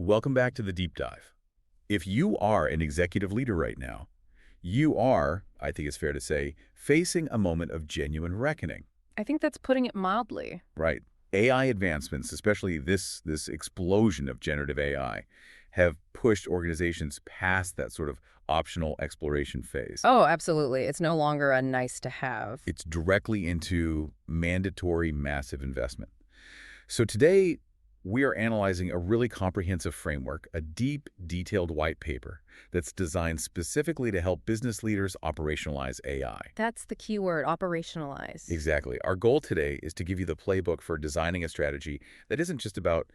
Welcome back to the deep dive. If you are an executive leader right now, you are, I think it's fair to say, facing a moment of genuine reckoning, I think that's putting it mildly. right? AI advancements, especially this explosion of generative AI, have pushed organizations past that sort of optional exploration phase. Oh, absolutely. It's no longer a nice to have. It's directly into mandatory massive investment. So today, we are analyzing a really comprehensive framework, a deep, detailed white paper that's designed specifically to help business leaders operationalize AI. That's the key word, operationalize. Exactly. Our goal today is to give you the playbook for designing a strategy that isn't just about,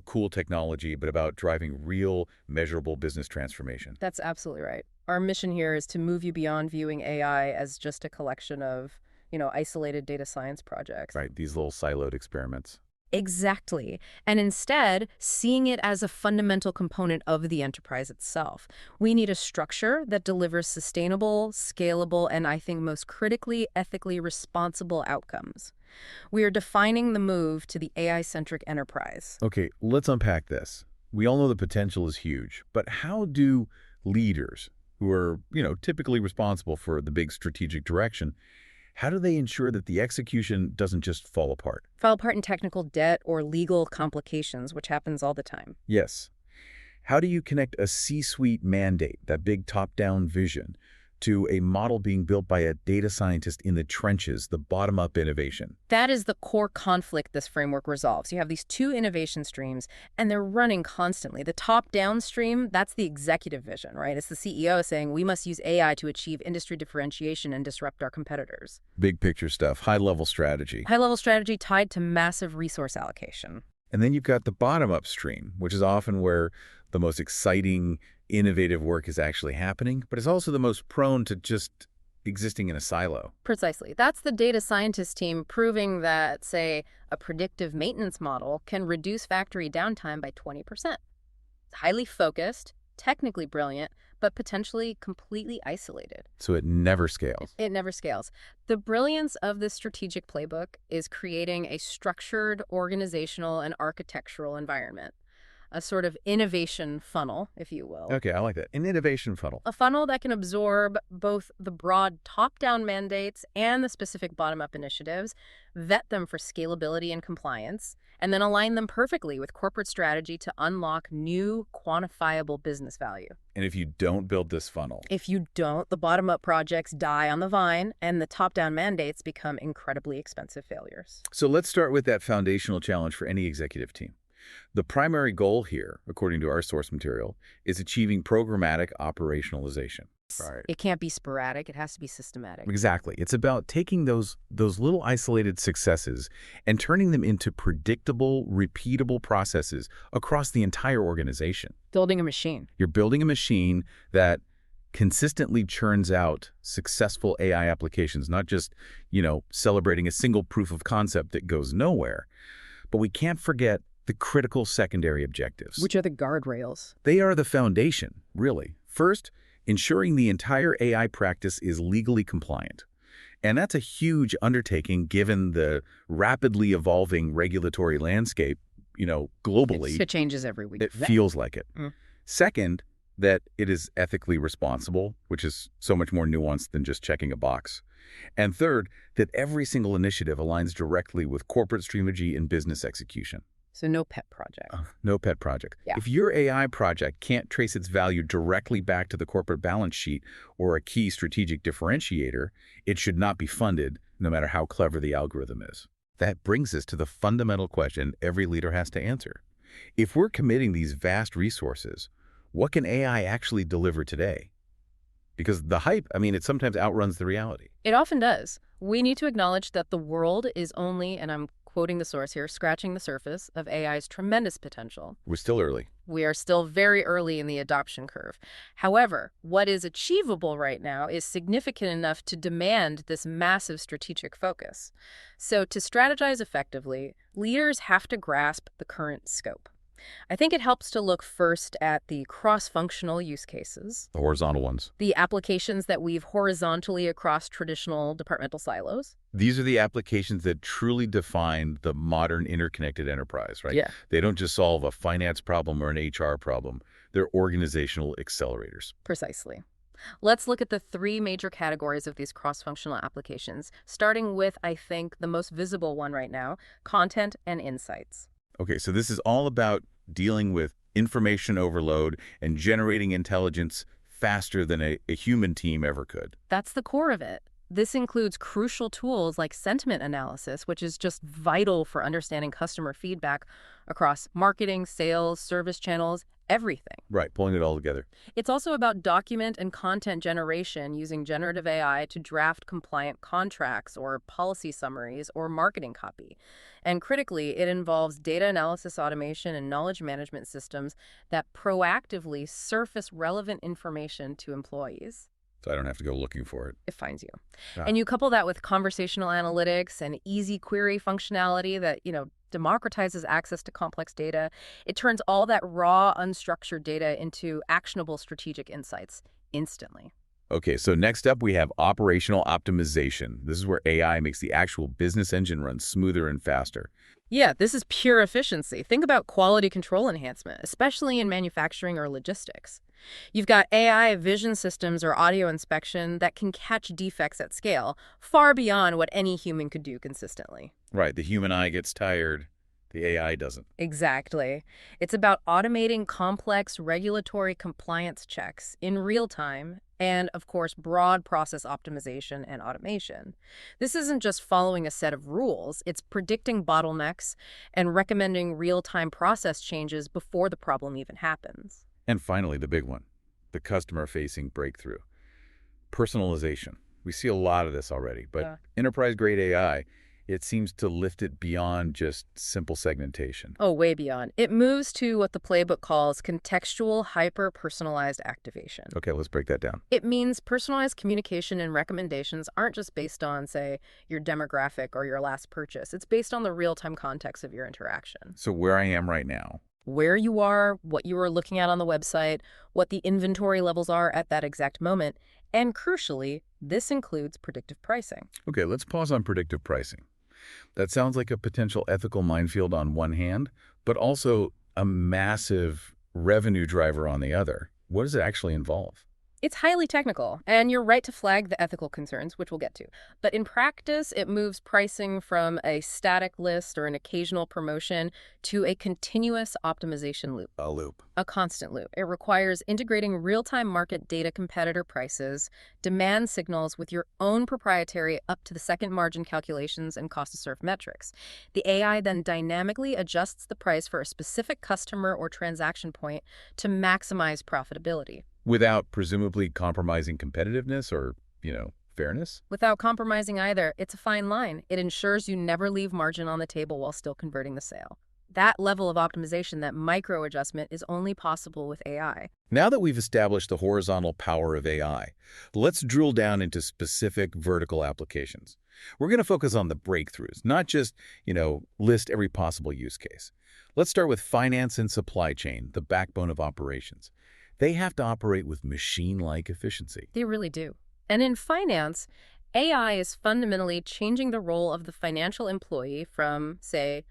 cool technology, but about driving real, measurable business transformation. That's absolutely right. Our mission here is to move you beyond viewing AI as just a collection of, isolated data science projects. Right? These little siloed experiments. Exactly. And instead, seeing it as a fundamental component of the enterprise itself. We need a structure that delivers sustainable, scalable, and I think most critically, ethically responsible outcomes. We are defining the move to the AI-centric enterprise. Okay, let's unpack this. We all know the potential is huge, but how do leaders who are, typically responsible for the big strategic direction, how do they ensure that the execution doesn't just fall apart? Fall apart in technical debt or legal complications, which happens all the time. Yes. How do you connect a C-suite mandate, that big top-down vision, to a model being built by a data scientist in the trenches, the bottom-up innovation? That is the core conflict this framework resolves. You have these two innovation streams, and they're running constantly. The top-down stream, that's the executive vision, right? It's the CEO saying, we must use AI to achieve industry differentiation and disrupt our competitors. Big picture stuff, high-level strategy. High-level strategy tied to massive resource allocation. And then you've got the bottom-up stream, which is often where the most exciting, innovative work is actually happening, but it's also the most prone to just existing in a silo. Precisely. That's the data scientist team proving that, say, a predictive maintenance model can reduce factory downtime by 20%. It's highly focused, technically brilliant, but potentially completely isolated. So it never scales. It never scales. The brilliance of this strategic playbook is creating a structured organizational and architectural environment, a sort of innovation funnel, if you will. Okay, I like that. An innovation funnel. A funnel that can absorb both the broad top-down mandates and the specific bottom-up initiatives, vet them for scalability and compliance, and then align them perfectly with corporate strategy to unlock new quantifiable business value. And if you don't build this funnel, If you don't, the bottom-up projects die on the vine, and the top-down mandates become incredibly expensive failures. so let's start with that foundational challenge for any executive team. The primary goal here, according to our source material, is achieving programmatic operationalization. Right. It can't be sporadic. It has to be systematic. Exactly. It's about taking those little isolated successes and turning them into predictable, repeatable processes across the entire organization. Building a machine. You're building a machine that consistently churns out successful AI applications, not just, celebrating a single proof of concept that goes nowhere. But we can't forget the critical secondary objectives. Which are the guardrails? They are the foundation, really. First, ensuring the entire AI practice is legally compliant. And that's a huge undertaking given the rapidly evolving regulatory landscape, globally. It changes every week. It feels like it. Mm. Second, that it is ethically responsible, which is so much more nuanced than just checking a box. And third, that every single initiative aligns directly with corporate strategy and business execution. So no pet project. No pet project. Yeah. If your AI project can't trace its value directly back to the corporate balance sheet or a key strategic differentiator, it should not be funded, no matter how clever the algorithm is. That brings us to the fundamental question every leader has to answer. If we're committing these vast resources, what can AI actually deliver today? Because the hype, it sometimes outruns the reality. It often does. We need to acknowledge that the world is only, and I'm quoting the source here, scratching the surface of AI's tremendous potential. We're still early. We are still very early in the adoption curve. However, what is achievable right now is significant enough to demand this massive strategic focus. So to strategize effectively, leaders have to grasp the current scope. I think it helps to look first at the cross-functional use cases, The horizontal ones. the applications that weave horizontally across traditional departmental silos. These are the applications that truly define the modern interconnected enterprise, right? Yeah. They don't just solve a finance problem or an HR problem. They're organizational accelerators. Precisely. Let's look at the three major categories of these cross-functional applications, starting with, I think, the most visible one right now, content and insights. Okay, so this is all about dealing with information overload and generating intelligence faster than a human team ever could. That's the core of it. This includes crucial tools like sentiment analysis, which is just vital for understanding customer feedback across marketing, sales, service channels, everything. Right, pulling it all together. It's also about document and content generation using generative AI to draft compliant contracts or policy summaries or marketing copy. And critically, it involves data analysis automation and knowledge management systems that proactively surface relevant information to employees. So I don't have to go looking for it. It finds you. Ah. And you couple that with conversational analytics and easy query functionality that, democratizes access to complex data. It turns all that raw, unstructured data into actionable strategic insights instantly. Okay, so next up we have operational optimization. This is where AI makes the actual business engine run smoother and faster. Yeah, this is pure efficiency. Think about quality control enhancement, especially in manufacturing or logistics. You've got AI vision systems or audio inspection that can catch defects at scale, far beyond what any human could do consistently. Right, the human eye gets tired, the AI doesn't. Exactly. It's about automating complex regulatory compliance checks in real time and, of course, broad process optimization and automation. This isn't just following a set of rules, it's predicting bottlenecks and recommending real-time process changes before the problem even happens. And finally, the big one, the customer-facing breakthrough. Personalization. We see a lot of this already, but enterprise-grade AI, it seems to lift it beyond just simple segmentation. Oh, way beyond. It moves to what the Playbook calls contextual hyper-personalized activation. Okay, let's break that down. It means personalized communication and recommendations aren't just based on, say, your demographic or your last purchase. It's based on the real-time context of your interaction. So where I am right now, Where you are, what you are looking at on the website, what the inventory levels are at that exact moment, and crucially, this includes predictive pricing. okay, let's pause on predictive pricing. That sounds like a potential ethical minefield on one hand, but also a massive revenue driver on the other. What does it actually involve? It's highly technical, and you're right to flag the ethical concerns, which we'll get to. But in practice, it moves pricing from a static list or an occasional promotion to a continuous optimization loop. A loop. A constant loop. It requires integrating real-time market data competitor prices, demand signals with your own proprietary up-to-the-second margin calculations and cost-to-serve metrics. The AI then dynamically adjusts the price for a specific customer or transaction point to maximize profitability. Without presumably compromising competitiveness or, fairness? Without compromising either, it's a fine line. It ensures you never leave margin on the table while still converting the sale. That level of optimization, that micro adjustment, is only possible with AI. Now that we've established the horizontal power of AI, let's drill down into specific vertical applications. We're going to focus on the breakthroughs, not just, list every possible use case. Let's start with finance and supply chain, the backbone of operations. They have to operate with machine-like efficiency. They really do. And in finance, AI is fundamentally changing the role of the financial employee from, say,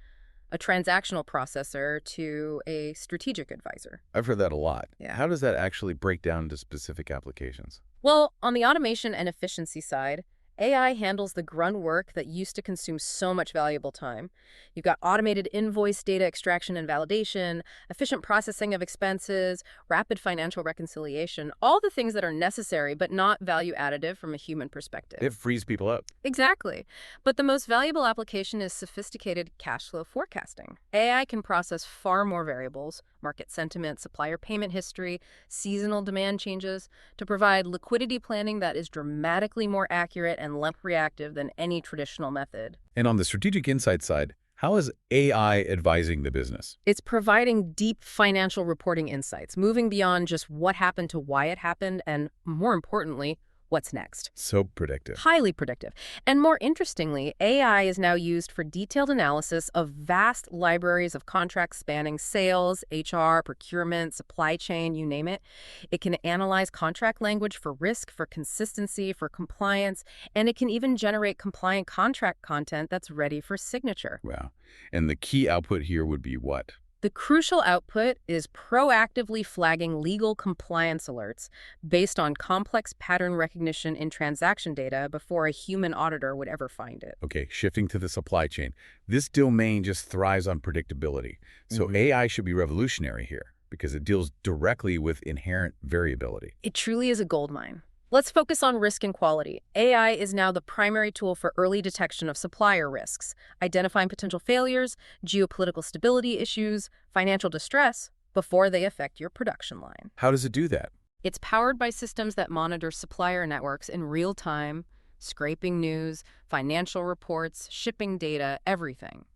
a transactional processor to a strategic advisor. I've heard that a lot. Yeah. How does that actually break down into specific applications? Well, on the automation and efficiency side, AI handles the grunt work that used to consume so much valuable time. You've got automated invoice data extraction and validation, efficient processing of expenses, rapid financial reconciliation, all the things that are necessary but not value additive from a human perspective. It frees people up. Exactly. But the most valuable application is sophisticated cash flow forecasting. AI can process far more variables, market sentiment, supplier payment history, seasonal demand changes, to provide liquidity planning that is dramatically more accurate and less reactive than any traditional method. And on the strategic insight side, how is AI advising the business? It's providing deep financial reporting insights, moving beyond just what happened to why it happened, and more importantly, what's next. So predictive. Highly predictive. And more interestingly, AI is now used for detailed analysis of vast libraries of contracts spanning sales, HR, procurement, supply chain, you name it. It can analyze contract language for risk, for consistency, for compliance, and it can even generate compliant contract content that's ready for signature. Wow. And the key output here would be what? The crucial output is proactively flagging legal compliance alerts based on complex pattern recognition in transaction data before a human auditor would ever find it. Okay, shifting to the supply chain. This domain just thrives on predictability. So AI should be revolutionary here because it deals directly with inherent variability. It truly is a goldmine. Let's focus on risk and quality. AI is now the primary tool for early detection of supplier risks, identifying potential failures, geopolitical stability issues, financial distress before they affect your production line. How does it do that? It's powered by systems that monitor supplier networks in real time, scraping news, financial reports, shipping data, everything.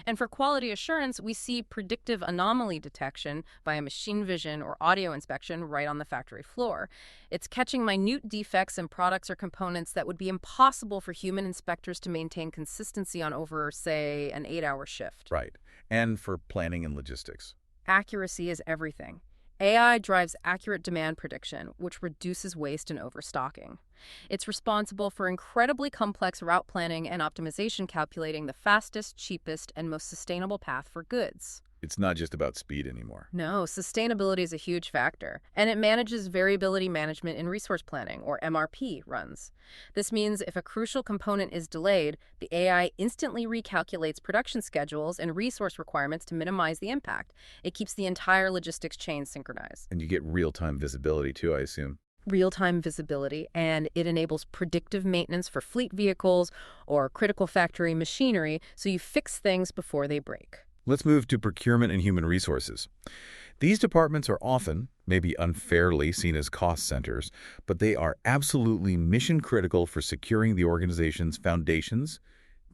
And for quality assurance, we see predictive anomaly detection via machine vision or audio inspection right on the factory floor. It's catching minute defects in products or components that would be impossible for human inspectors to maintain consistency on over, say, an 8-hour shift. Right. And for planning and logistics. Accuracy is everything. AI drives accurate demand prediction, which reduces waste and overstocking. It's responsible for incredibly complex route planning and optimization, calculating the fastest, cheapest, and most sustainable path for goods. It's not just about speed anymore. No, sustainability is a huge factor, and it manages variability management in resource planning, or MRP, runs. This means if a crucial component is delayed, the AI instantly recalculates production schedules and resource requirements to minimize the impact. It keeps the entire logistics chain synchronized. And you get real-time visibility too, I assume. Real-time visibility, and it enables predictive maintenance for fleet vehicles or critical factory machinery, so you fix things before they break. Let's move to procurement and human resources. These departments are often, maybe unfairly, seen as cost centers, but they are absolutely mission critical for securing the organization's foundations,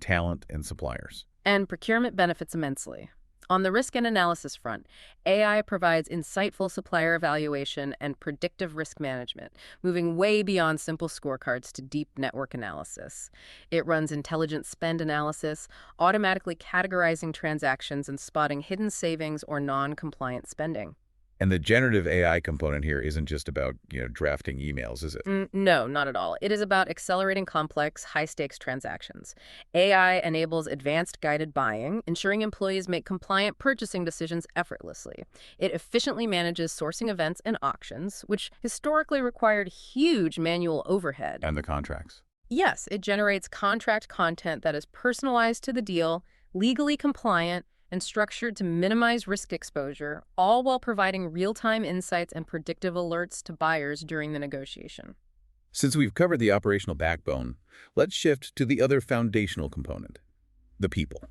talent, and suppliers. And procurement benefits immensely. On the risk and analysis front, AI provides insightful supplier evaluation and predictive risk management, moving way beyond simple scorecards to deep network analysis. It runs intelligent spend analysis, automatically categorizing transactions and spotting hidden savings or non-compliant spending. And the generative AI component here isn't just about, drafting emails, is it? No, not at all. It is about accelerating complex, high-stakes transactions. AI enables advanced guided buying, ensuring employees make compliant purchasing decisions effortlessly. It efficiently manages sourcing events and auctions, which historically required huge manual overhead. And the contracts. Yes, it generates contract content that is personalized to the deal, legally compliant, and structured to minimize risk exposure, all while providing real-time insights and predictive alerts to buyers during the negotiation. Since we've covered the operational backbone, let's shift to the other foundational component, the people.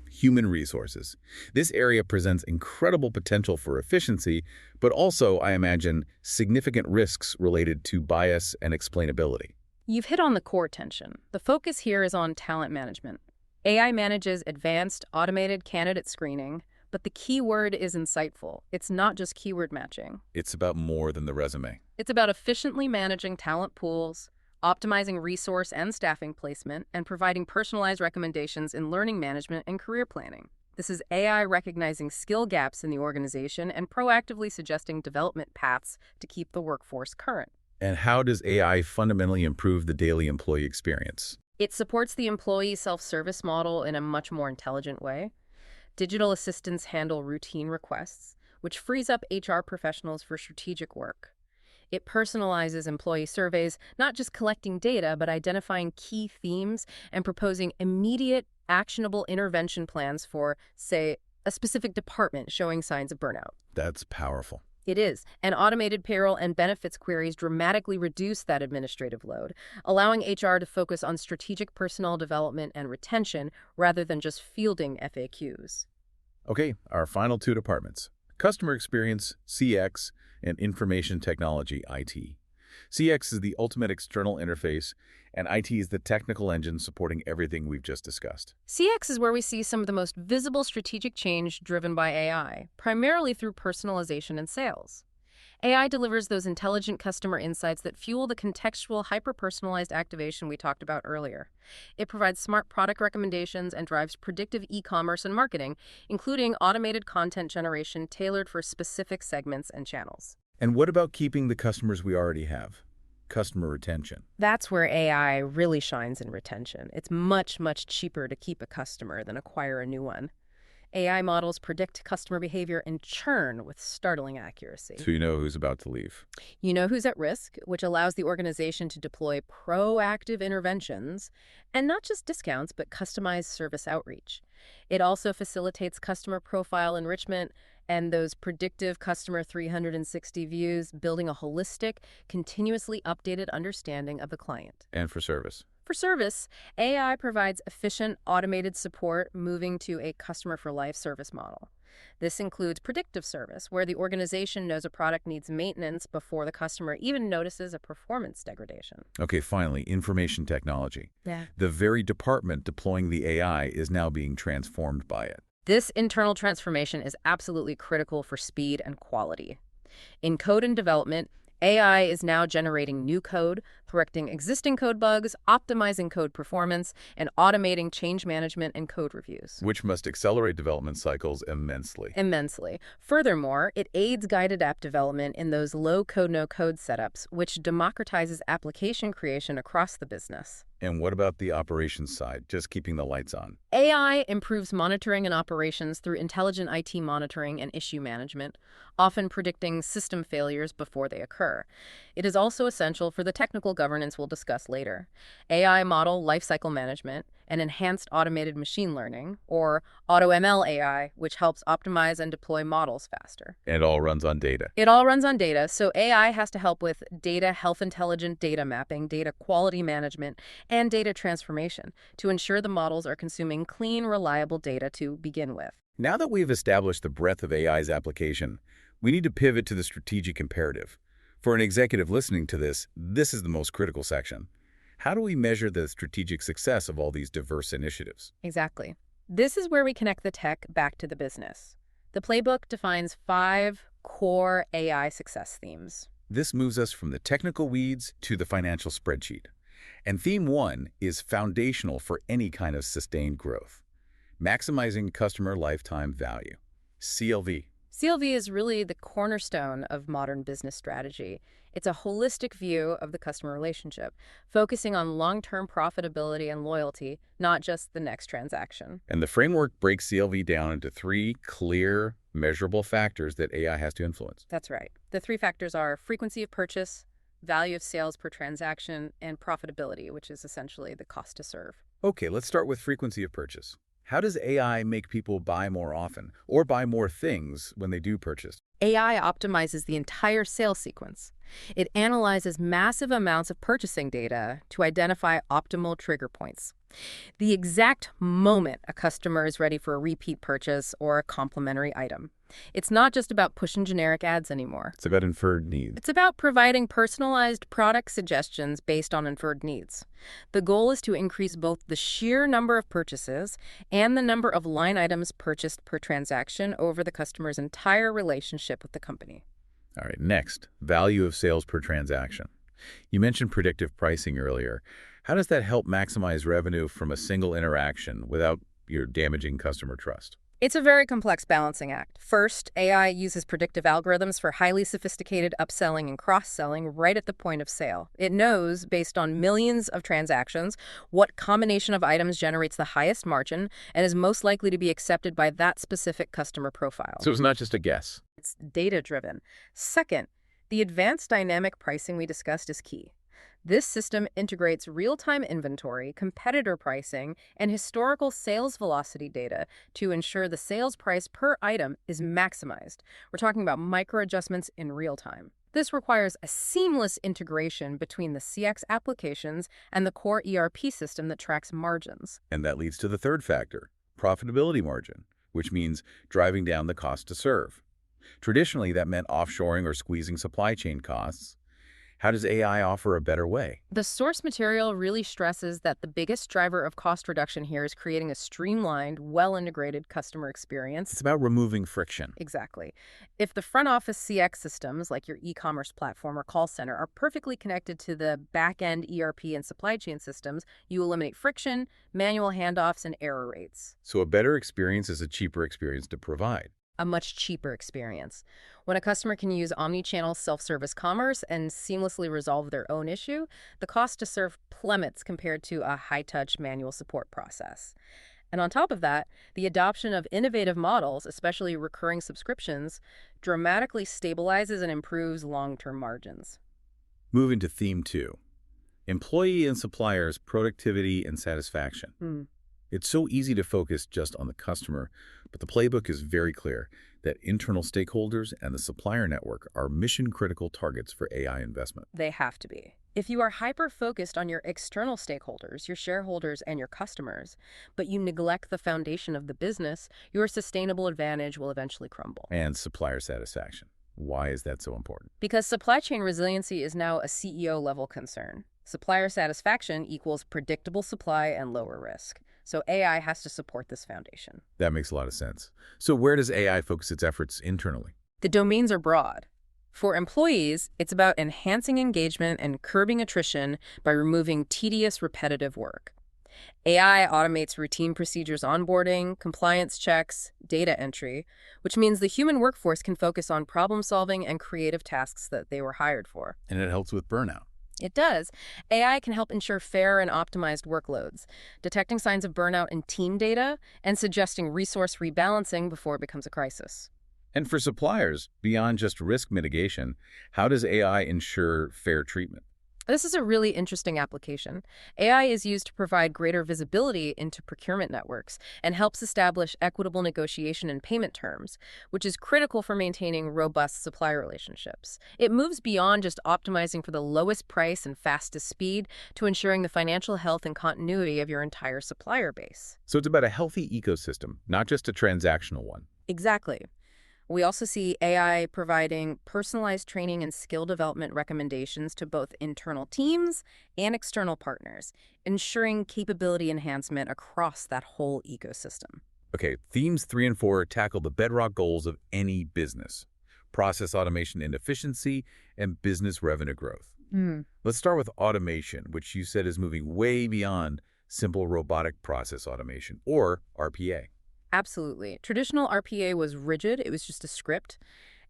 Human resources. This area presents incredible potential for efficiency, but also, I imagine, significant risks related to bias and explainability. You've hit on the core tension. The focus here is on talent management. AI manages advanced, automated candidate screening, but the key word is insightful. It's not just keyword matching. It's about more than the resume. It's about efficiently managing talent pools, optimizing resource and staffing placement, and providing personalized recommendations in learning management and career planning. This is AI recognizing skill gaps in the organization and proactively suggesting development paths to keep the workforce current. And how does AI fundamentally improve the daily employee experience? It supports the employee self-service model in a much more intelligent way. Digital assistants handle routine requests, which frees up HR professionals for strategic work. It personalizes employee surveys, not just collecting data, but identifying key themes and proposing immediate, actionable intervention plans for, say, a specific department showing signs of burnout. That's powerful. It is, and automated payroll and benefits queries dramatically reduce that administrative load, allowing HR to focus on strategic personnel development and retention rather than just fielding FAQs. Okay, our final two departments, customer experience, CX, and information technology, IT. CX is the ultimate external interface, and IT is the technical engine supporting everything we've just discussed. CX is where we see some of the most visible strategic change driven by AI, primarily through personalization and sales. AI delivers those intelligent customer insights that fuel the contextual, hyper-personalized activation we talked about earlier. It provides smart product recommendations and drives predictive e-commerce and marketing, including automated content generation tailored for specific segments and channels. And what about keeping the customers we already have? Customer retention. That's where AI really shines in retention. It's much, much cheaper to keep a customer than acquire a new one. AI models predict customer behavior and churn with startling accuracy. So you know who's about to leave. You know who's at risk, which allows the organization to deploy proactive interventions and not just discounts, but customized service outreach. It also facilitates customer profile enrichment and those predictive customer 360 views, building a holistic, continuously updated understanding of the client. And for service. For service, AI provides efficient, automated support, moving to a customer-for-life service model. This includes predictive service, where the organization knows a product needs maintenance before the customer even notices a performance degradation. Okay, finally, information technology. Yeah. The very department deploying the AI is now being transformed by it. This internal transformation is absolutely critical for speed and quality. In code and development, AI is now generating new code, correcting existing code bugs, optimizing code performance, and automating change management and code reviews. Which must accelerate development cycles immensely. Immensely. Furthermore, it aids guided app development in those low-code, no-code setups, which democratizes application creation across the business. And what about the operations side, just keeping the lights on? AI improves monitoring and operations through intelligent IT monitoring and issue management, often predicting system failures before they occur. It is also essential for the technical governance we'll discuss later. AI model lifecycle management and enhanced automated machine learning, or AutoML AI, which helps optimize and deploy models faster. It all runs on data. It all runs on data, so AI has to help with data health, intelligent data mapping, data quality management, and data transformation to ensure the models are consuming clean, reliable data to begin with. Now that we've established the breadth of AI's application, we need to pivot to the strategic imperative. For an executive listening to this, this is the most critical section. How do we measure the strategic success of all these diverse initiatives? Exactly. This is where we connect the tech back to the business. The Playbook defines 5 core AI success themes. This moves us from the technical weeds to the financial spreadsheet. And theme 1 is foundational for any kind of sustained growth. Maximizing customer lifetime value, CLV. CLV is really the cornerstone of modern business strategy. It's a holistic view of the customer relationship, focusing on long-term profitability and loyalty, not just the next transaction. And the framework breaks CLV down into 3 clear, measurable factors that AI has to influence. That's right. The 3 factors are frequency of purchase, value of sales per transaction, and profitability, which is essentially the cost to serve. Okay, let's start with frequency of purchase. How does AI make people buy more often or buy more things when they do purchase? AI optimizes the entire sales sequence. It analyzes massive amounts of purchasing data to identify optimal trigger points. The exact moment a customer is ready for a repeat purchase or a complementary item. It's not just about pushing generic ads anymore. It's about inferred needs. It's about providing personalized product suggestions based on inferred needs. The goal is to increase both the sheer number of purchases and the number of line items purchased per transaction over the customer's entire relationship with the company. All right, next, value of sales per transaction. You mentioned predictive pricing earlier. How does that help maximize revenue from a single interaction without damaging customer trust? It's a very complex balancing act. First, AI uses predictive algorithms for highly sophisticated upselling and cross-selling right at the point of sale. It knows, based on millions of transactions, what combination of items generates the highest margin and is most likely to be accepted by that specific customer profile. So it's not just a guess. It's data-driven. Second, the advanced dynamic pricing we discussed is key. This system integrates real-time inventory, competitor pricing, and historical sales velocity data to ensure the sales price per item is maximized. We're talking about micro-adjustments in real time. This requires a seamless integration between the CX applications and the core ERP system that tracks margins. And that leads to the third factor, profitability margin, which means driving down the cost to serve. Traditionally, that meant offshoring or squeezing supply chain costs. How does AI offer a better way? The source material really stresses that the biggest driver of cost reduction here is creating a streamlined, well-integrated customer It's experience. about removing friction. Exactly. If the front office CX systems, like your e-commerce platform or call center, are perfectly connected to the back-end ERP and supply chain systems, you eliminate friction, manual handoffs, and error rates. So a better experience is a cheaper experience to provide. A much cheaper experience. When a customer can use omni-channel self-service commerce and seamlessly resolve their own issue, the cost to serve plummets compared to a high-touch manual support process. And on top of that, the adoption of innovative models, especially recurring subscriptions, dramatically stabilizes and improves long-term margins. Moving to theme 2, employee and suppliers' productivity and satisfaction. Hmm. It's so easy to focus just on the customer, but the playbook is very clear that internal stakeholders and the supplier network are mission-critical targets for AI investment. They have to be. If you are hyper-focused on your external stakeholders, your shareholders, and your customers, but you neglect the foundation of the business, your sustainable advantage will eventually crumble. And supplier satisfaction. Why is that so important? Because supply chain resiliency is now a CEO-level concern. Supplier satisfaction equals predictable supply and lower risk. So AI has to support this foundation. That makes a lot of sense. So where does AI focus its efforts internally? The domains are broad. For employees, it's about enhancing engagement and curbing attrition by removing tedious, repetitive work. AI automates routine procedures onboarding, compliance checks, data entry, which means the human workforce can focus on problem solving and creative tasks that they were hired for. And it helps with burnout. It does. AI can help ensure fair and optimized workloads, detecting signs of burnout in team data and suggesting resource rebalancing before it becomes a crisis. And for suppliers, beyond just risk mitigation, how does AI ensure fair treatment? This is a really interesting application. AI is used to provide greater visibility into procurement networks and helps establish equitable negotiation and payment terms, which is critical for maintaining robust supplier relationships. It moves beyond just optimizing for the lowest price and fastest speed to ensuring the financial health and continuity of your entire supplier base. So it's about a healthy ecosystem, not just a transactional one. Exactly. We also see AI providing personalized training and skill development recommendations to both internal teams and external partners, ensuring capability enhancement across that whole ecosystem. Okay, themes 3 and 4 tackle the bedrock goals of any business: process automation and efficiency, and business revenue growth. Let's start with automation, which you said is moving way beyond simple robotic process automation, or RPA. Absolutely. Traditional RPA was rigid. It was just a script.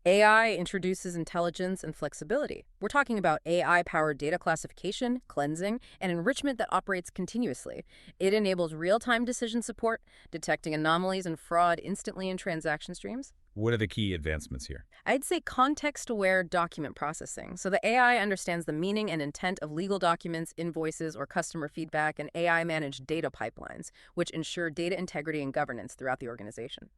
AI introduces intelligence and flexibility. We're talking about AI-powered data classification, cleansing, and enrichment that operates continuously. It enables real-time decision support, detecting anomalies and fraud instantly in transaction streams. What are the key advancements here? I'd say context-aware document processing. So the AI understands the meaning and intent of legal documents, invoices, or customer feedback, and AI-managed data pipelines, which ensure data integrity and governance throughout the organization.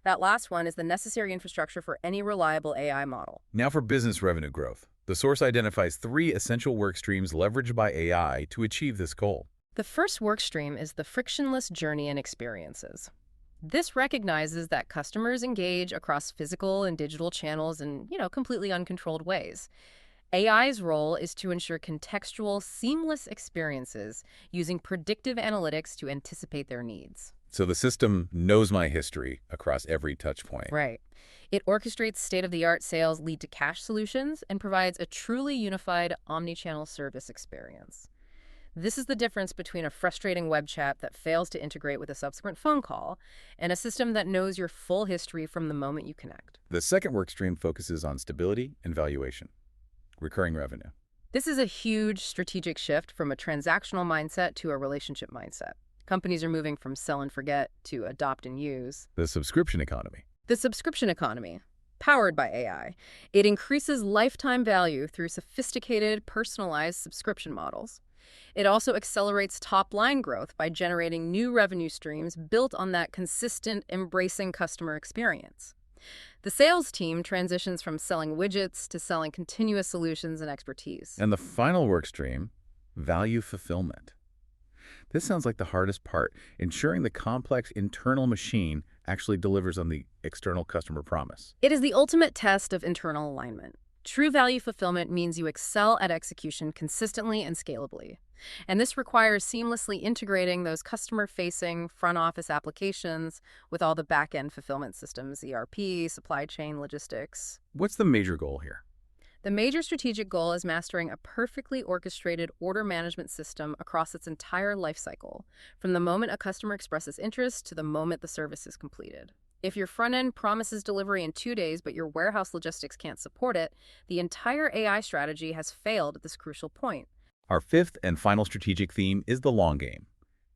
That last one is the necessary infrastructure for any reliable AI model. Now for business revenue growth. The source identifies 3 essential work streams leveraged by AI to achieve this goal. The first work stream is the frictionless journey and experiences. This recognizes that customers engage across physical and digital channels in, completely uncontrolled ways. AI's role is to ensure contextual, seamless experiences using predictive analytics to anticipate their needs. So the system knows my history across every touch point. Right. It orchestrates state-of-the-art sales lead-to-cash solutions and provides a truly unified omni-channel service experience. This is the difference between a frustrating web chat that fails to integrate with a subsequent phone call and a system that knows your full history from the moment you connect. The second work stream focuses on stability and valuation, recurring revenue. This is a huge strategic shift from a transactional mindset to a relationship mindset. Companies are moving from sell and forget to adopt and use. The subscription economy. The subscription economy, powered by AI. It increases lifetime value through sophisticated, personalized subscription models. It also accelerates top-line growth by generating new revenue streams built on that consistent, embracing customer experience. The sales team transitions from selling widgets to selling continuous solutions and expertise. And the final work stream, value fulfillment. This sounds like the hardest part, ensuring the complex internal machine actually delivers on the external customer promise. It is the ultimate test of internal alignment. True value fulfillment means you excel at execution consistently and scalably. And this requires seamlessly integrating those customer-facing front office applications with all the back-end fulfillment systems, ERP, supply chain, logistics. What's the major goal here? The major strategic goal is mastering a perfectly orchestrated order management system across its entire lifecycle, from the moment a customer expresses interest to the moment the service is completed. If your front end promises delivery in 2 days, but your warehouse logistics can't support it, the entire AI strategy has failed at this crucial point. Our fifth and final strategic theme is the long game.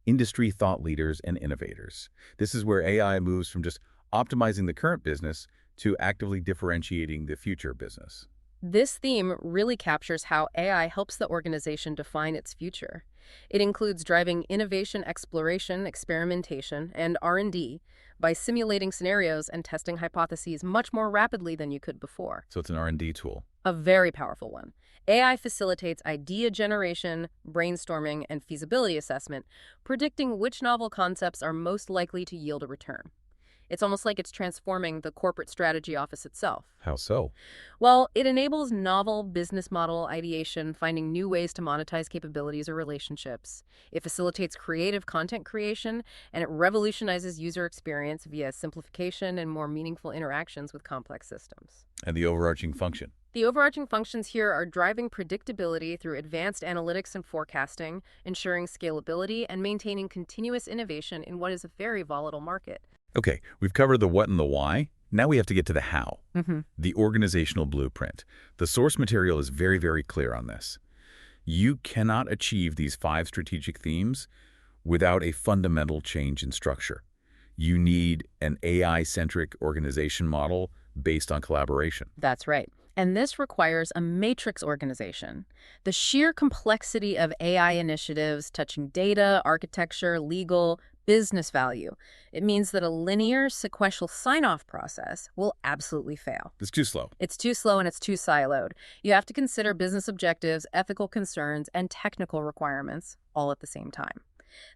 Industry thought leaders and innovators. This is where AI moves from just optimizing the current business to actively differentiating the future business. This theme really captures how AI helps the organization define its future. It includes driving innovation exploration, experimentation, and R&D by simulating scenarios and testing hypotheses much more rapidly than you could before. So it's an R&D tool. A very powerful one. AI facilitates idea generation, brainstorming, and feasibility assessment, predicting which novel concepts are most likely to yield a return. It's almost like it's transforming the corporate strategy office itself. How so? Well, it enables novel business model ideation, finding new ways to monetize capabilities or relationships. It facilitates creative content creation, and it revolutionizes user experience via simplification and more meaningful interactions with complex systems. And the overarching function. The overarching functions here are driving predictability through advanced analytics and forecasting, ensuring scalability, and maintaining continuous innovation in what is a very volatile market. Okay, we've covered the what and the why. Now we have to get to the how, the organizational blueprint. The source material is very, very clear on this. You cannot achieve these 5 strategic themes without a fundamental change in structure. You need an AI-centric organization model based on collaboration. That's right. And this requires a matrix organization. The sheer complexity of AI initiatives touching data, architecture, legal, business value. It means that a linear, sequential sign-off process will absolutely fail. It's too slow. It's too slow and it's too siloed. You have to consider business objectives, ethical concerns, and technical requirements all at the same time.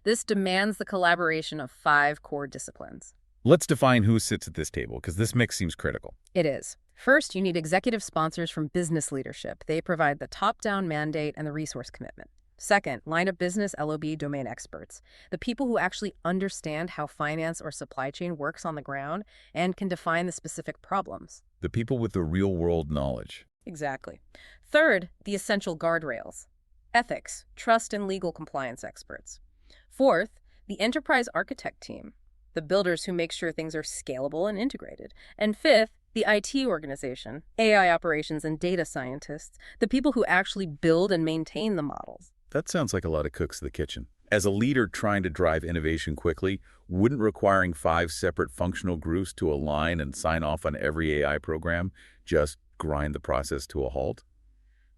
This demands the collaboration of 5 core disciplines. Let's define who sits at this table, because this mix seems critical. It is. First, you need executive sponsors from business leadership. They provide the top-down mandate and the resource commitment. Second, line of business LOB domain experts, the people who actually understand how finance or supply chain works on the ground and can define the specific problems. The people with the real-world knowledge. Exactly. Third, the essential guardrails, ethics, trust, and legal compliance experts. Fourth, the enterprise architect team, the builders who make sure things are scalable and integrated. And fifth, the IT organization, AI operations and data scientists, the people who actually build and maintain the models. That sounds like a lot of cooks in the kitchen. As a leader trying to drive innovation quickly, wouldn't requiring 5 separate functional groups to align and sign off on every AI program just grind the process to a halt?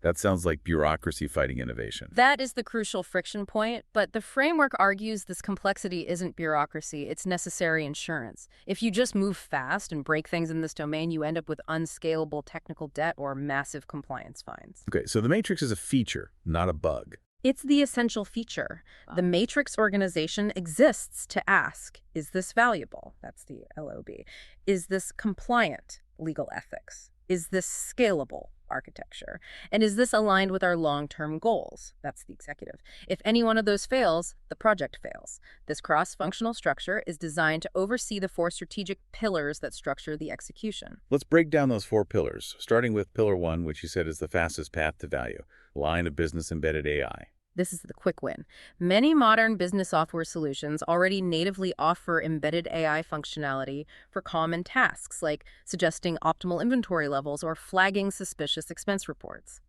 That sounds like bureaucracy fighting innovation. That is the crucial friction point, but the framework argues this complexity isn't bureaucracy, it's necessary insurance. If you just move fast and break things in this domain, you end up with unscalable technical debt or massive compliance fines. Okay, so the matrix is a feature, not a bug. It's the essential feature. The matrix organization exists to ask, is this valuable? That's the LOB. Is this compliant? Legal ethics. Is this scalable? Architecture. And is this aligned with our long-term goals? That's the executive. If any one of those fails, the project fails. This cross-functional structure is designed to oversee the 4 strategic pillars that structure the execution. Let's break down those 4 pillars, starting with pillar 1, which you said is the fastest path to value, line of business embedded AI. This is the quick win. Many modern business software solutions already natively offer embedded AI functionality for common tasks, like suggesting optimal inventory levels or flagging suspicious expense reports.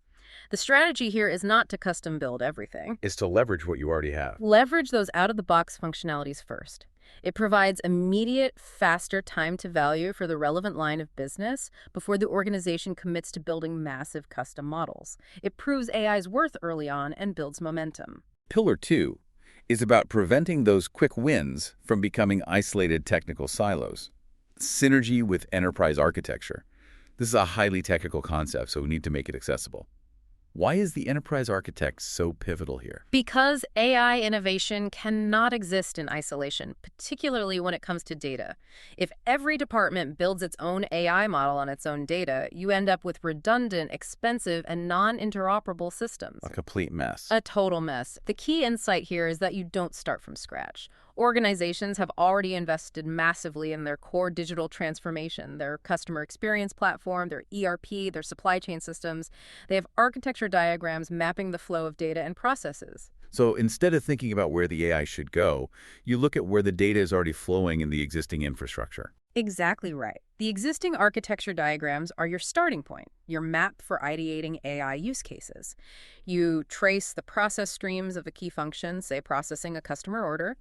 The strategy here is not to custom build everything. It's to leverage what you already have. Leverage those out-of-the-box functionalities first. It provides immediate, faster time to value for the relevant line of business before the organization commits to building massive custom models. It proves AI's worth early on and builds momentum. Pillar 2 is about preventing those quick wins from becoming isolated technical silos. Synergy with enterprise architecture. This is a highly technical concept, so we need to make it accessible. Why is the enterprise architect so pivotal here? Because AI innovation cannot exist in isolation, particularly when it comes to data. If every department builds its own AI model on its own data, you end up with redundant, expensive, and non-interoperable systems. A complete mess. A total mess. The key insight here is that you don't start from scratch. Organizations have already invested massively in their core digital transformation, their customer experience platform, their ERP, their supply chain systems. They have architecture diagrams mapping the flow of data and processes. So instead of thinking about where the AI should go, you look at where the data is already flowing in the existing infrastructure. Exactly right. The existing architecture diagrams are your starting point, your map for ideating AI use cases. You trace the process streams of a key function, say processing a customer order,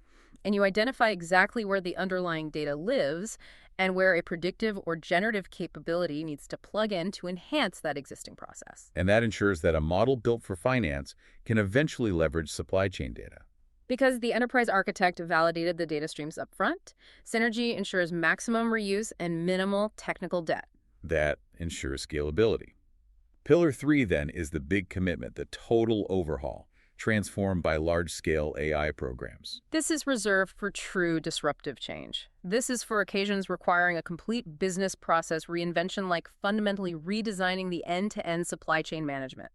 and you identify exactly where the underlying data lives and where a predictive or generative capability needs to plug in to enhance that existing process. And that ensures that a model built for finance can eventually leverage supply chain data. Because the enterprise architect validated the data streams up front, Synergy ensures maximum reuse and minimal technical debt. That ensures scalability. Pillar 3, then, is the big commitment, the total overhaul, transformed by large-scale AI programs. This is reserved for true disruptive change. This is for occasions requiring a complete business process reinvention, like fundamentally redesigning the end-to-end supply chain management.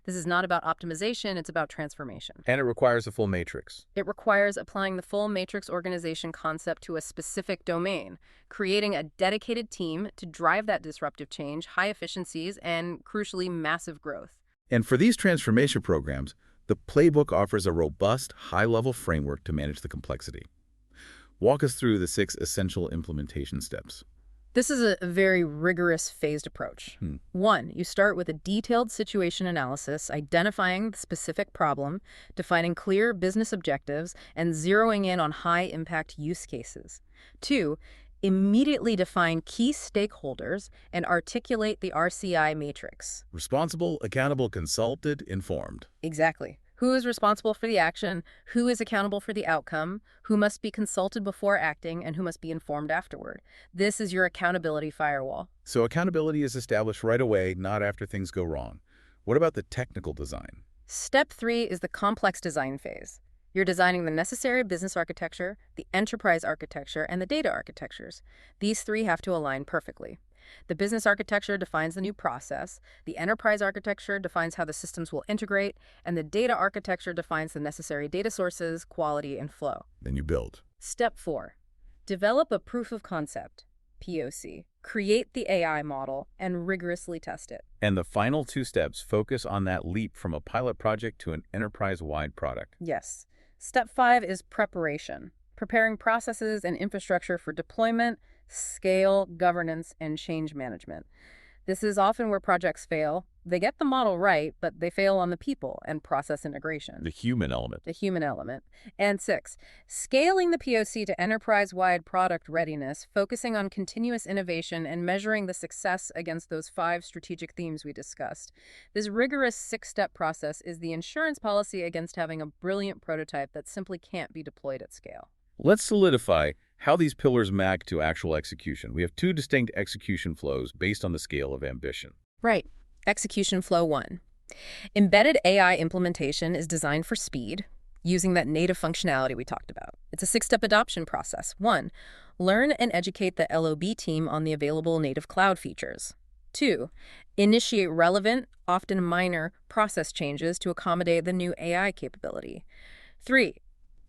This is not about optimization, it's about transformation. And it requires a full matrix. It requires applying the full matrix organization concept to a specific domain, creating a dedicated team to drive that disruptive change, high efficiencies, and, crucially, massive growth. And for these transformation programs, the Playbook offers a robust, high-level framework to manage the complexity. Walk us through the 6 essential implementation steps. This is a very rigorous phased approach. 1, you start with a detailed situation analysis, identifying the specific problem, defining clear business objectives, and zeroing in on high-impact use cases. 2, immediately define key stakeholders and articulate the RCI matrix. Responsible, accountable, consulted, informed. Exactly. Who is responsible for the action, who is accountable for the outcome, who must be consulted before acting, and who must be informed afterward. This is your accountability firewall. So accountability is established right away, not after things go wrong. What about the technical design? Step 3 is the complex design phase. You're designing the necessary business architecture, the enterprise architecture, and the data architectures. These 3 have to align perfectly. The business architecture defines the new process, the enterprise architecture defines how the systems will integrate, and the data architecture defines the necessary data sources, quality, and flow. Then you build. Step 4. Develop a proof of concept, POC. Create the AI model and rigorously test it. And the final 2 steps focus on that leap from a pilot project to an enterprise-wide product. Yes. Step 5 is preparation, preparing processes and infrastructure for deployment, scale, governance, and change management. This is often where projects fail. They get the model right, but they fail on the people and process integration. The human element. The human element. And 6, scaling the POC to enterprise-wide product readiness, focusing on continuous innovation and measuring the success against those 5 strategic themes we discussed. This rigorous 6-step process is the insurance policy against having a brilliant prototype that simply can't be deployed at scale. Let's solidify how these pillars map to actual execution. We have 2 distinct execution flows based on the scale of ambition. Right. Execution flow 1. Embedded AI implementation is designed for speed, using that native functionality we talked about. It's a 6-step adoption process. 1. Learn and educate the LOB team on the available native cloud features. 2. Initiate relevant, often minor, process changes to accommodate the new AI capability. 3.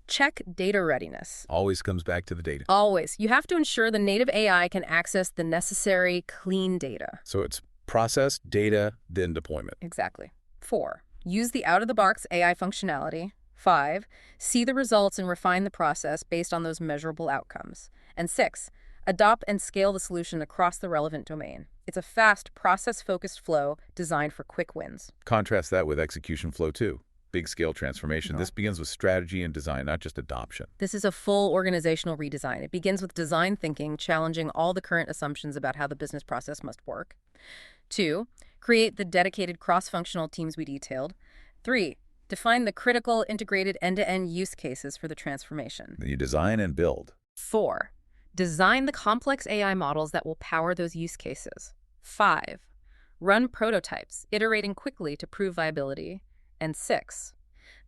Check data readiness. Always comes back to the data. Always. You have to ensure the native AI can access the necessary clean data. So it's process, data, then deployment. Exactly. 4. Use the out-of-the-box AI functionality. 5. See the results and refine the process based on those measurable outcomes. And 6. Adopt and scale the solution across the relevant domain. It's a fast, process-focused flow designed for quick wins. Contrast that with execution flow 2. Big-scale transformation. This begins with strategy and design, not just adoption. This is a full organizational redesign. It begins with design thinking, challenging all the current assumptions about how the business process must work. 2. Create the dedicated cross-functional teams we detailed. 3. Define the critical integrated end-to-end use cases for the transformation. Then you design and build. 4. Design the complex AI models that will power those use cases. 5. Run prototypes, iterating quickly to prove viability. And 6,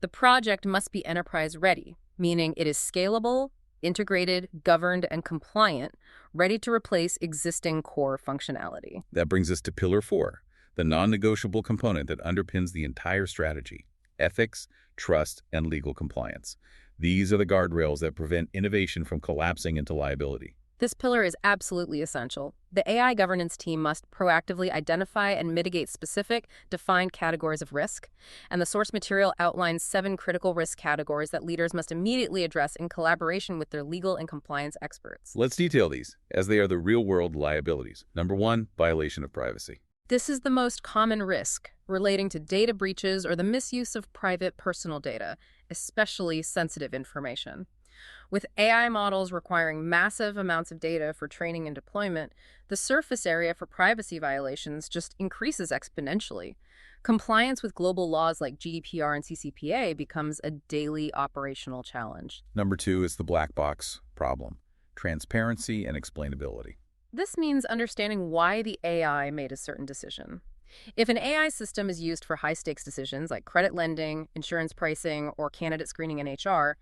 the project must be enterprise-ready, meaning it is scalable, integrated, governed, and compliant, ready to replace existing core functionality. That brings us to Pillar 4, the non-negotiable component that underpins the entire strategy: ethics, trust, and legal compliance. These are the guardrails that prevent innovation from collapsing into liability. This pillar is absolutely essential. The AI governance team must proactively identify and mitigate specific, defined categories of risk, and the source material outlines 7 critical risk categories that leaders must immediately address in collaboration with their legal and compliance experts. Let's detail these, as they are the real-world liabilities. Number 1, violation of privacy. This is the most common risk, relating to data breaches or the misuse of private personal data, especially sensitive information. With AI models requiring massive amounts of data for training and deployment, the surface area for privacy violations just increases exponentially. Compliance with global laws like GDPR and CCPA becomes a daily operational challenge. Number 2 is the black box problem: transparency and explainability. This means understanding why the AI made a certain decision. If an AI system is used for high-stakes decisions like credit lending, insurance pricing, or candidate screening in HR,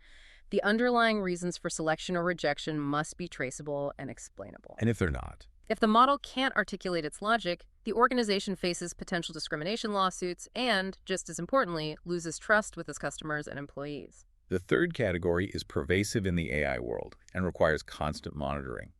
the underlying reasons for selection or rejection must be traceable and explainable. And if they're not? If the model can't articulate its logic, the organization faces potential discrimination lawsuits and, just as importantly, loses trust with its customers and employees. The third category is pervasive in the AI world and requires constant monitoring: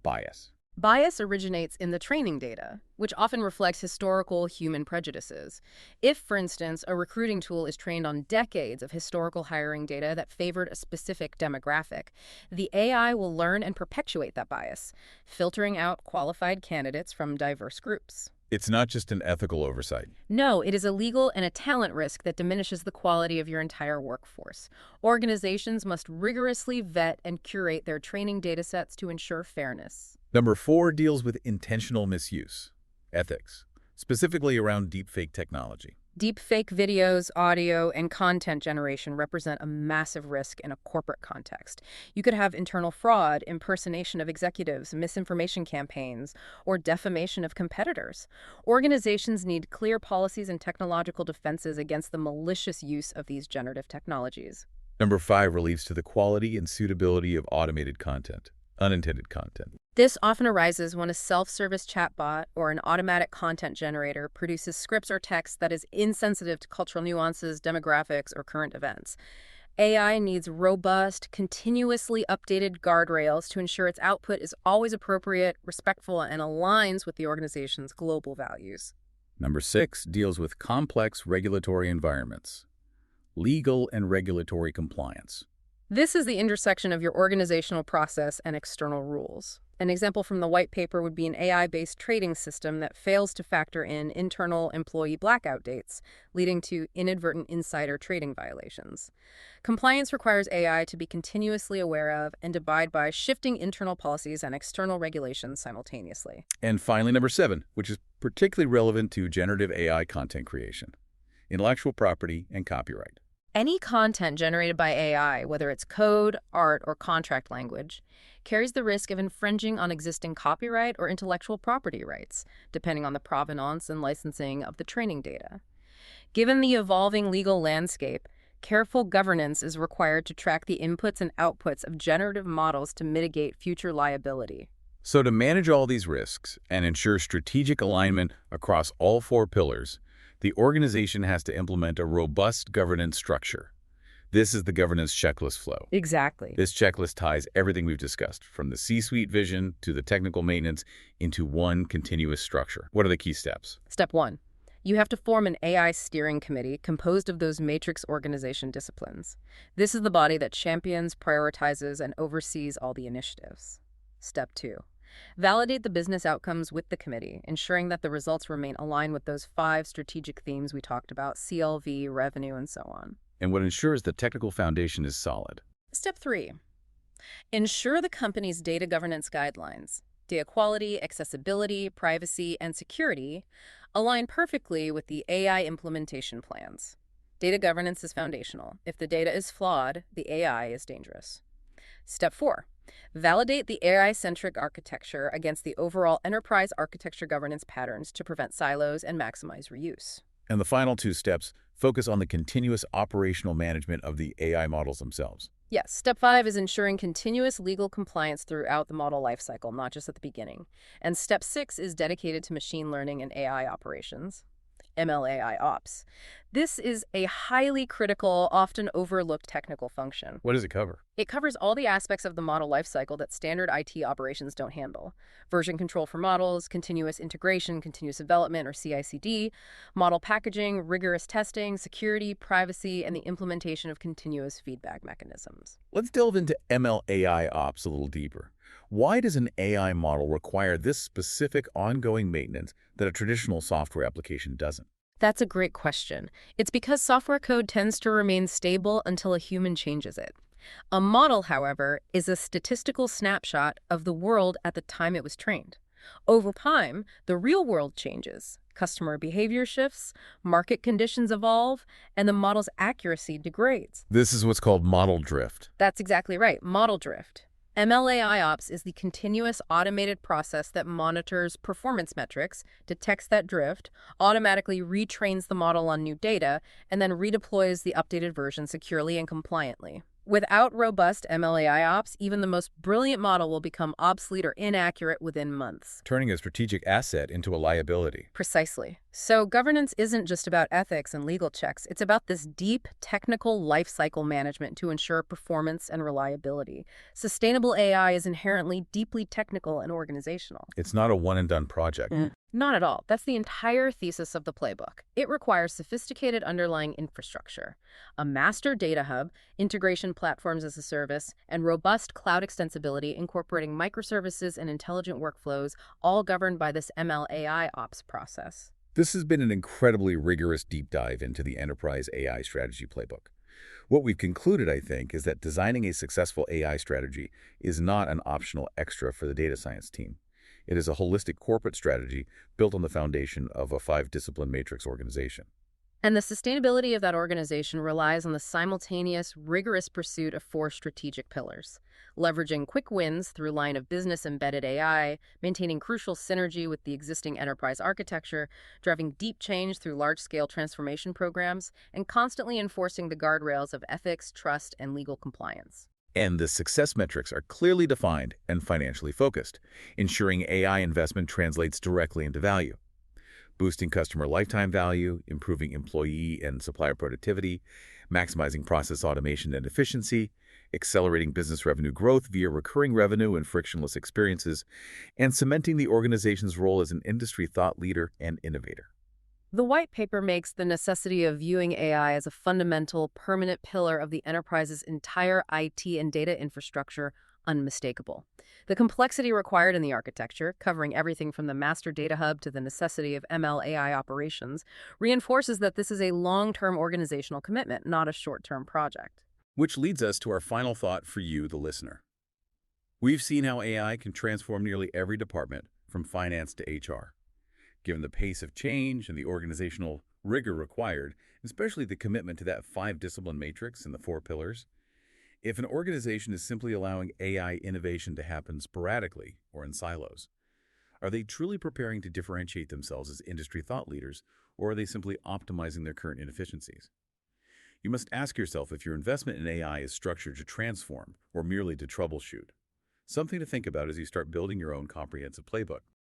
bias. Bias originates in the training data, which often reflects historical human prejudices. If, for instance, a recruiting tool is trained on decades of historical hiring data that favored a specific demographic, the AI will learn and perpetuate that bias, filtering out qualified candidates from diverse groups. It's not just an ethical oversight. No, it is a legal and a talent risk that diminishes the quality of your entire workforce. Organizations must rigorously vet and curate their training datasets to ensure fairness. Number 4 deals with intentional misuse: ethics, specifically around deepfake technology. Deepfake videos, audio, and content generation represent a massive risk in a corporate context. You could have internal fraud, impersonation of executives, misinformation campaigns, or defamation of competitors. Organizations need clear policies and technological defenses against the malicious use of these generative technologies. Number 5 relates to the quality and suitability of automated content, unintended content. This often arises when a self-service chatbot or an automatic content generator produces scripts or text that is insensitive to cultural nuances, demographics, or current events. AI needs robust, continuously updated guardrails to ensure its output is always appropriate, respectful, and aligns with the organization's global values. Number 6 deals with complex regulatory environments, legal and regulatory compliance. This is the intersection of your organizational process and external rules. An example from the white paper would be an AI-based trading system that fails to factor in internal employee blackout dates, leading to inadvertent insider trading violations. Compliance requires AI to be continuously aware of and abide by shifting internal policies and external regulations simultaneously. And finally, number 7, which is particularly relevant to generative AI content creation: intellectual property and copyright. Any content generated by AI, whether it's code, art, or contract language, carries the risk of infringing on existing copyright or intellectual property rights, depending on the provenance and licensing of the training data. Given the evolving legal landscape, careful governance is required to track the inputs and outputs of generative models to mitigate future liability. So to manage all these risks and ensure strategic alignment across all 4 pillars, the organization has to implement a robust governance structure. This is the governance checklist flow. Exactly. This checklist ties everything we've discussed, from the C-suite vision to the technical maintenance, into one continuous structure. What are the key steps? Step 1. You have to form an AI steering committee composed of those matrix organization disciplines. This is the body that champions, prioritizes, and oversees all the initiatives. Step 2. Validate the business outcomes with the committee, ensuring that the results remain aligned with those 5 strategic themes we talked about: CLV, revenue, and so on. And what ensures the technical foundation is solid? Step 3. Ensure the company's data governance guidelines, data quality, accessibility, privacy, and security, align perfectly with the AI implementation plans. Data governance is foundational. If the data is flawed, the AI is dangerous. Step 4. Validate the AI-centric architecture against the overall enterprise architecture governance patterns to prevent silos and maximize reuse. And the final two steps focus on the continuous operational management of the AI models themselves. Yes, step 5 is ensuring continuous legal compliance throughout the model lifecycle, not just at the beginning. And step 6 is dedicated to machine learning and AI operations. MLAI ops. This is a highly critical, often overlooked technical function. What does it cover? It covers all the aspects of the model lifecycle that standard IT operations don't handle. Version control for models, continuous integration, continuous development, or CI/CD, model packaging, rigorous testing, security, privacy, and the implementation of continuous feedback mechanisms. Let's delve into MLAI ops a little deeper. Why does an AI model require this specific ongoing maintenance that a traditional software application doesn't? That's a great question. It's because software code tends to remain stable until a human changes it. A model, however, is a statistical snapshot of the world at the time it was trained. Over time, the real world changes. Customer behavior shifts, market conditions evolve, and the model's accuracy degrades. This is what's called model drift. That's exactly right, model drift. MLAI ops is the continuous automated process that monitors performance metrics, detects that drift, automatically retrains the model on new data, and then redeploys the updated version securely and compliantly. Without robust MLAI ops, even the most brilliant model will become obsolete or inaccurate within months. Turning a strategic asset into a liability. Precisely. So governance isn't just about ethics and legal checks. It's about this deep technical life cycle management to ensure performance and reliability. Sustainable AI is inherently deeply technical and organizational. It's not a one-and-done project. Not at all. That's the entire thesis of the playbook. It requires sophisticated underlying infrastructure, a master data hub, integration platforms as a service, and robust cloud extensibility incorporating microservices and intelligent workflows, all governed by this MLAI ops process. This has been an incredibly rigorous deep dive into the enterprise AI strategy playbook. What we've concluded, I think, is that designing a successful AI strategy is not an optional extra for the data science team. It is a holistic corporate strategy built on the foundation of a 5-discipline matrix organization. And the sustainability of that organization relies on the simultaneous, rigorous pursuit of 4 strategic pillars: leveraging quick wins through line of business embedded AI, maintaining crucial synergy with the existing enterprise architecture, driving deep change through large-scale transformation programs, and constantly enforcing the guardrails of ethics, trust, and legal compliance. And the success metrics are clearly defined and financially focused, ensuring AI investment translates directly into value. Boosting customer lifetime value, improving employee and supplier productivity, maximizing process automation and efficiency, accelerating business revenue growth via recurring revenue and frictionless experiences, and cementing the organization's role as an industry thought leader and innovator. The white paper makes the necessity of viewing AI as a fundamental, permanent pillar of the enterprise's entire IT and data infrastructure unmistakable. The complexity required in the architecture, covering everything from the master data hub to the necessity of ML AI operations, reinforces that this is a long-term organizational commitment, not a short-term project. Which leads us to our final thought for you, the listener. We've seen how AI can transform nearly every department, from finance to HR. Given the pace of change and the organizational rigor required, especially the commitment to that 5-discipline matrix and the 4 pillars, if an organization is simply allowing AI innovation to happen sporadically or in silos, are they truly preparing to differentiate themselves as industry thought leaders, or are they simply optimizing their current inefficiencies? You must ask yourself if your investment in AI is structured to transform or merely to troubleshoot. Something to think about as you start building your own comprehensive playbook.